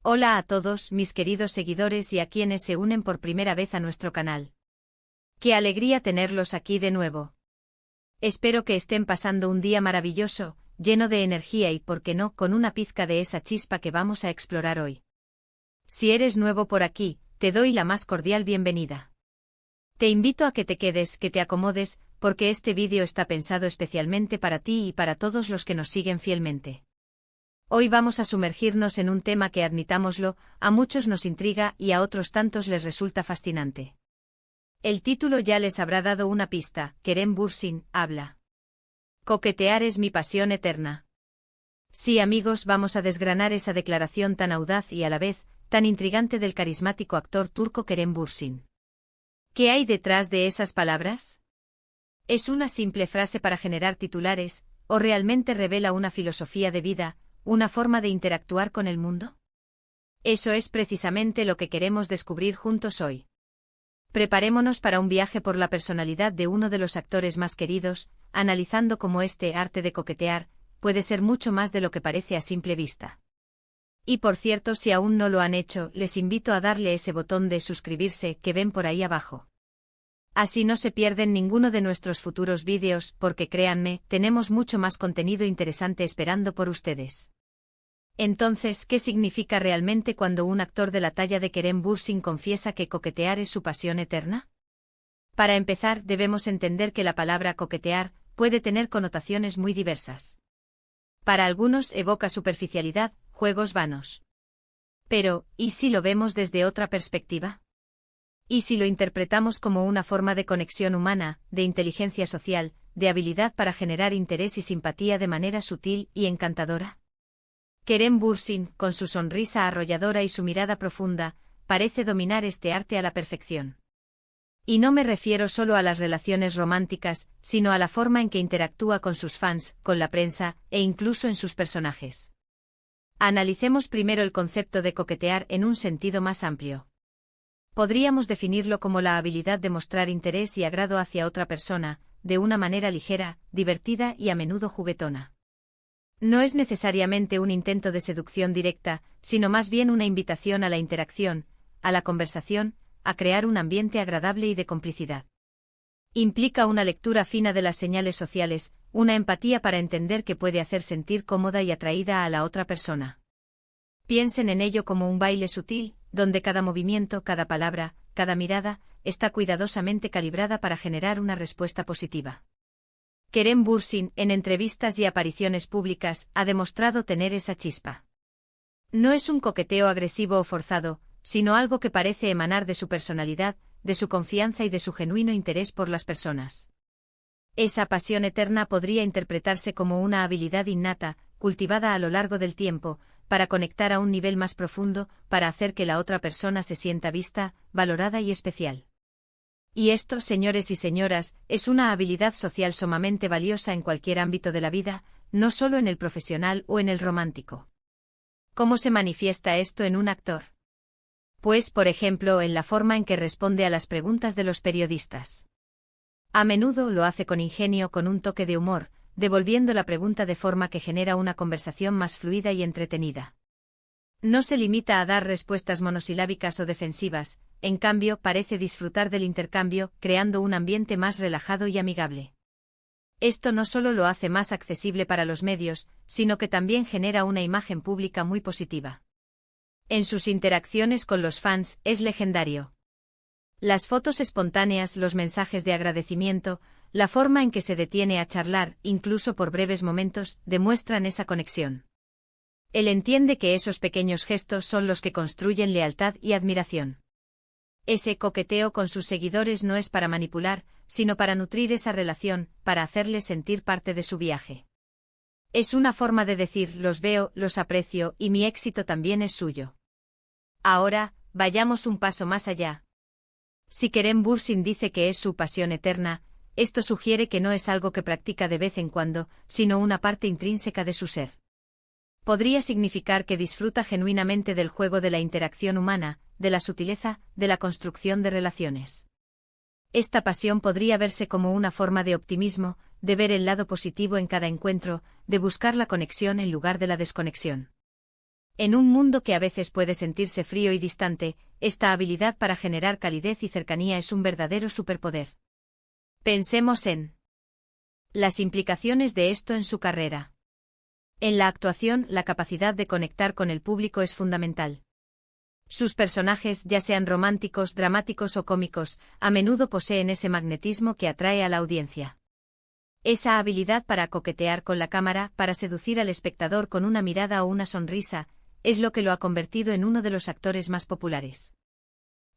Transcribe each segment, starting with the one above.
Hola a todos mis queridos seguidores y a quienes se unen por primera vez a nuestro canal. ¡Qué alegría tenerlos aquí de nuevo! Espero que estén pasando un día maravilloso, lleno de energía y, por qué no, con una pizca de esa chispa que vamos a explorar hoy. Si eres nuevo por aquí, te doy la más cordial bienvenida. Te invito a que te quedes, que te acomodes, porque este vídeo está pensado especialmente para ti y para todos los que nos siguen fielmente. Hoy vamos a sumergirnos en un tema que, admitámoslo, a muchos nos intriga y a otros tantos les resulta fascinante. El título ya les habrá dado una pista: Kerem Bürsin habla. Coquetear es mi pasión eterna. Sí, amigos, vamos a desgranar esa declaración tan audaz y a la vez tan intrigante del carismático actor turco Kerem Bürsin. ¿Qué hay detrás de esas palabras? ¿Es una simple frase para generar titulares, o realmente revela una filosofía de vida, una forma de interactuar con el mundo? Eso es precisamente lo que queremos descubrir juntos hoy. Preparémonos para un viaje por la personalidad de uno de los actores más queridos, analizando cómo este arte de coquetear puede ser mucho más de lo que parece a simple vista. Y por cierto, si aún no lo han hecho, les invito a darle ese botón de suscribirse que ven por ahí abajo. Así no se pierden ninguno de nuestros futuros vídeos, porque créanme, tenemos mucho más contenido interesante esperando por ustedes. Entonces, ¿qué significa realmente cuando un actor de la talla de Kerem Bürsin confiesa que coquetear es su pasión eterna? Para empezar, debemos entender que la palabra coquetear puede tener connotaciones muy diversas. Para algunos evoca superficialidad, juegos vanos. Pero, ¿y si lo vemos desde otra perspectiva? ¿Y si lo interpretamos como una forma de conexión humana, de inteligencia social, de habilidad para generar interés y simpatía de manera sutil y encantadora? Kerem Bürsin, con su sonrisa arrolladora y su mirada profunda, parece dominar este arte a la perfección. Y no me refiero solo a las relaciones románticas, sino a la forma en que interactúa con sus fans, con la prensa, e incluso en sus personajes. Analicemos primero el concepto de coquetear en un sentido más amplio. Podríamos definirlo como la habilidad de mostrar interés y agrado hacia otra persona, de una manera ligera, divertida y a menudo juguetona. No es necesariamente un intento de seducción directa, sino más bien una invitación a la interacción, a la conversación, a crear un ambiente agradable y de complicidad. Implica una lectura fina de las señales sociales, una empatía para entender que puede hacer sentir cómoda y atraída a la otra persona. Piensen en ello como un baile sutil, donde cada movimiento, cada palabra, cada mirada, está cuidadosamente calibrada para generar una respuesta positiva. Kerem Bürsin, en entrevistas y apariciones públicas, ha demostrado tener esa chispa. No es un coqueteo agresivo o forzado, sino algo que parece emanar de su personalidad, de su confianza y de su genuino interés por las personas. Esa pasión eterna podría interpretarse como una habilidad innata, cultivada a lo largo del tiempo, para conectar a un nivel más profundo, para hacer que la otra persona se sienta vista, valorada y especial. Y esto, señores y señoras, es una habilidad social sumamente valiosa en cualquier ámbito de la vida, no solo en el profesional o en el romántico. ¿Cómo se manifiesta esto en un actor? Pues, por ejemplo, en la forma en que responde a las preguntas de los periodistas. A menudo lo hace con ingenio, con un toque de humor, devolviendo la pregunta de forma que genera una conversación más fluida y entretenida. No se limita a dar respuestas monosilábicas o defensivas, en cambio parece disfrutar del intercambio, creando un ambiente más relajado y amigable. Esto no solo lo hace más accesible para los medios, sino que también genera una imagen pública muy positiva. En sus interacciones con los fans, es legendario. Las fotos espontáneas, los mensajes de agradecimiento, la forma en que se detiene a charlar, incluso por breves momentos, demuestran esa conexión. Él entiende que esos pequeños gestos son los que construyen lealtad y admiración. Ese coqueteo con sus seguidores no es para manipular, sino para nutrir esa relación, para hacerles sentir parte de su viaje. Es una forma de decir: los veo, los aprecio y mi éxito también es suyo. Ahora, vayamos un paso más allá. Si Kerem Bürsin dice que es su pasión eterna, esto sugiere que no es algo que practica de vez en cuando, sino una parte intrínseca de su ser. Podría significar que disfruta genuinamente del juego de la interacción humana, de la sutileza, de la construcción de relaciones. Esta pasión podría verse como una forma de optimismo, de ver el lado positivo en cada encuentro, de buscar la conexión en lugar de la desconexión. En un mundo que a veces puede sentirse frío y distante, esta habilidad para generar calidez y cercanía es un verdadero superpoder. Pensemos en las implicaciones de esto en su carrera. En la actuación, la capacidad de conectar con el público es fundamental. Sus personajes, ya sean románticos, dramáticos o cómicos, a menudo poseen ese magnetismo que atrae a la audiencia. Esa habilidad para coquetear con la cámara, para seducir al espectador con una mirada o una sonrisa, es lo que lo ha convertido en uno de los actores más populares.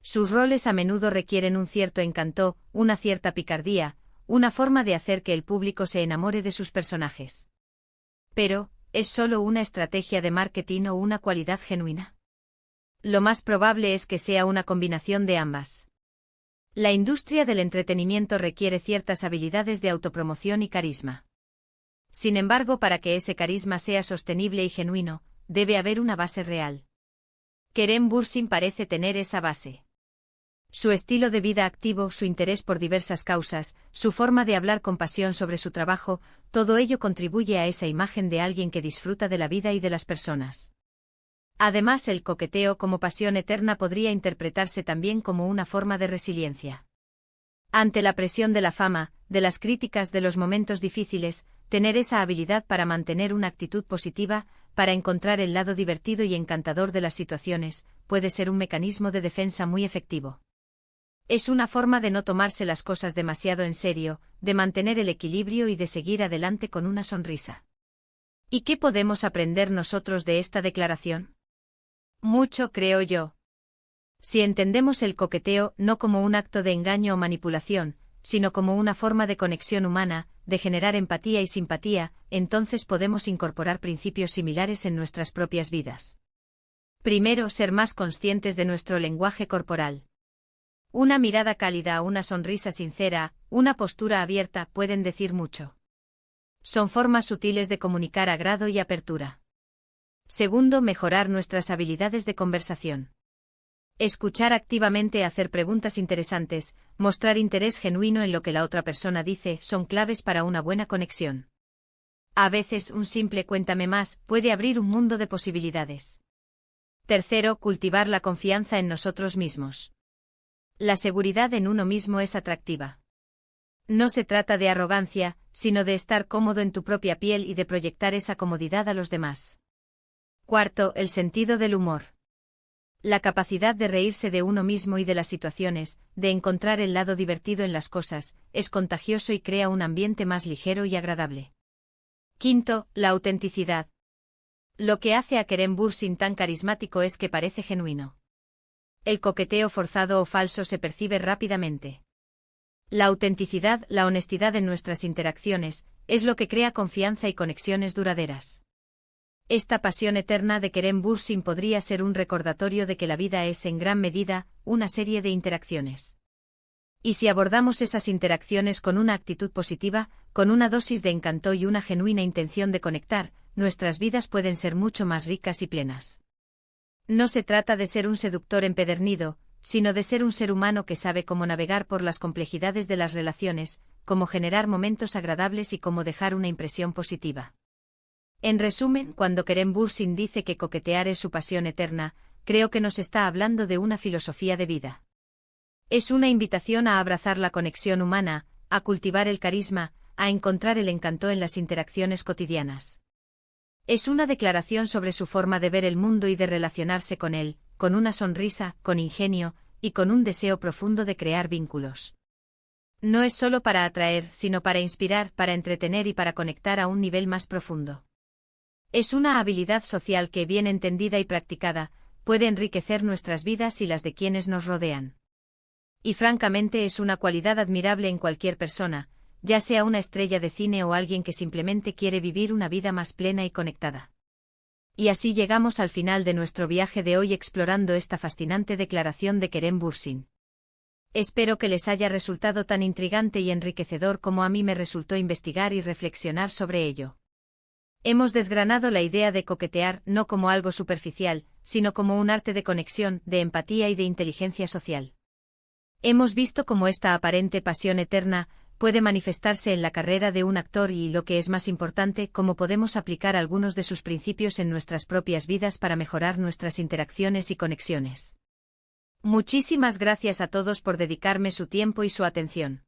Sus roles a menudo requieren un cierto encanto, una cierta picardía, una forma de hacer que el público se enamore de sus personajes. Pero, ¿es solo una estrategia de marketing o una cualidad genuina? Lo más probable es que sea una combinación de ambas. La industria del entretenimiento requiere ciertas habilidades de autopromoción y carisma. Sin embargo, para que ese carisma sea sostenible y genuino, debe haber una base real. Kerem Bürsin parece tener esa base. Su estilo de vida activo, su interés por diversas causas, su forma de hablar con pasión sobre su trabajo, todo ello contribuye a esa imagen de alguien que disfruta de la vida y de las personas. Además, el coqueteo como pasión eterna podría interpretarse también como una forma de resiliencia. Ante la presión de la fama, de las críticas, de los momentos difíciles, tener esa habilidad para mantener una actitud positiva, para encontrar el lado divertido y encantador de las situaciones, puede ser un mecanismo de defensa muy efectivo. Es una forma de no tomarse las cosas demasiado en serio, de mantener el equilibrio y de seguir adelante con una sonrisa. ¿Y qué podemos aprender nosotros de esta declaración? Mucho, creo yo. Si entendemos el coqueteo no como un acto de engaño o manipulación, sino como una forma de conexión humana, de generar empatía y simpatía, entonces podemos incorporar principios similares en nuestras propias vidas. Primero, ser más conscientes de nuestro lenguaje corporal. Una mirada cálida, una sonrisa sincera, una postura abierta pueden decir mucho. Son formas sutiles de comunicar agrado y apertura. Segundo, mejorar nuestras habilidades de conversación. Escuchar activamente, hacer preguntas interesantes, mostrar interés genuino en lo que la otra persona dice son claves para una buena conexión. A veces un simple cuéntame más puede abrir un mundo de posibilidades. Tercero, cultivar la confianza en nosotros mismos. La seguridad en uno mismo es atractiva. No se trata de arrogancia, sino de estar cómodo en tu propia piel y de proyectar esa comodidad a los demás. Cuarto, el sentido del humor. La capacidad de reírse de uno mismo y de las situaciones, de encontrar el lado divertido en las cosas, es contagioso y crea un ambiente más ligero y agradable. Quinto, la autenticidad. Lo que hace a Kerem Bürsin tan carismático es que parece genuino. El coqueteo forzado o falso se percibe rápidamente. La autenticidad, la honestidad en nuestras interacciones, es lo que crea confianza y conexiones duraderas. Esta pasión eterna de Kerem Bürsin podría ser un recordatorio de que la vida es en gran medida una serie de interacciones. Y si abordamos esas interacciones con una actitud positiva, con una dosis de encanto y una genuina intención de conectar, nuestras vidas pueden ser mucho más ricas y plenas. No se trata de ser un seductor empedernido, sino de ser un ser humano que sabe cómo navegar por las complejidades de las relaciones, cómo generar momentos agradables y cómo dejar una impresión positiva. En resumen, cuando Kerem Bürsin dice que coquetear es su pasión eterna, creo que nos está hablando de una filosofía de vida. Es una invitación a abrazar la conexión humana, a cultivar el carisma, a encontrar el encanto en las interacciones cotidianas. Es una declaración sobre su forma de ver el mundo y de relacionarse con él, con una sonrisa, con ingenio, y con un deseo profundo de crear vínculos. No es solo para atraer, sino para inspirar, para entretener y para conectar a un nivel más profundo. Es una habilidad social que, bien entendida y practicada, puede enriquecer nuestras vidas y las de quienes nos rodean. Y francamente es una cualidad admirable en cualquier persona, ya sea una estrella de cine o alguien que simplemente quiere vivir una vida más plena y conectada. Y así llegamos al final de nuestro viaje de hoy explorando esta fascinante declaración de Kerem Bürsin. Espero que les haya resultado tan intrigante y enriquecedor como a mí me resultó investigar y reflexionar sobre ello. Hemos desgranado la idea de coquetear no como algo superficial, sino como un arte de conexión, de empatía y de inteligencia social. Hemos visto cómo esta aparente pasión eterna puede manifestarse en la carrera de un actor y, lo que es más importante, cómo podemos aplicar algunos de sus principios en nuestras propias vidas para mejorar nuestras interacciones y conexiones. Muchísimas gracias a todos por dedicarme su tiempo y su atención.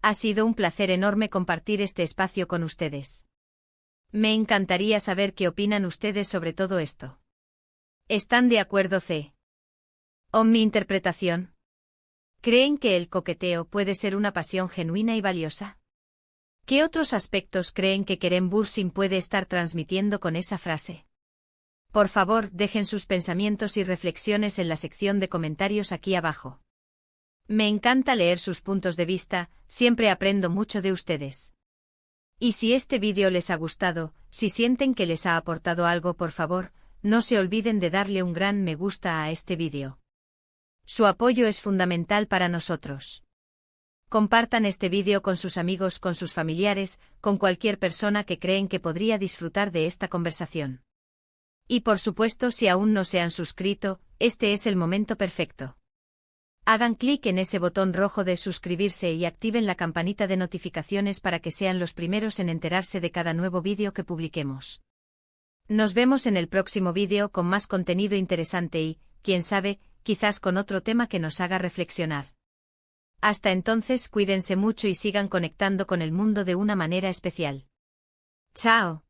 Ha sido un placer enorme compartir este espacio con ustedes. Me encantaría saber qué opinan ustedes sobre todo esto. ¿Están de acuerdo con mi interpretación? ¿Creen que el coqueteo puede ser una pasión genuina y valiosa? ¿Qué otros aspectos creen que Kerem Bürsin puede estar transmitiendo con esa frase? Por favor, dejen sus pensamientos y reflexiones en la sección de comentarios aquí abajo. Me encanta leer sus puntos de vista, siempre aprendo mucho de ustedes. Y si este vídeo les ha gustado, si sienten que les ha aportado algo, por favor, no se olviden de darle un gran me gusta a este vídeo. Su apoyo es fundamental para nosotros. Compartan este vídeo con sus amigos, con sus familiares, con cualquier persona que creen que podría disfrutar de esta conversación. Y por supuesto, si aún no se han suscrito, este es el momento perfecto. Hagan clic en ese botón rojo de suscribirse y activen la campanita de notificaciones para que sean los primeros en enterarse de cada nuevo vídeo que publiquemos. Nos vemos en el próximo vídeo con más contenido interesante y, quién sabe, quizás con otro tema que nos haga reflexionar. Hasta entonces, cuídense mucho y sigan conectando con el mundo de una manera especial. ¡Chao!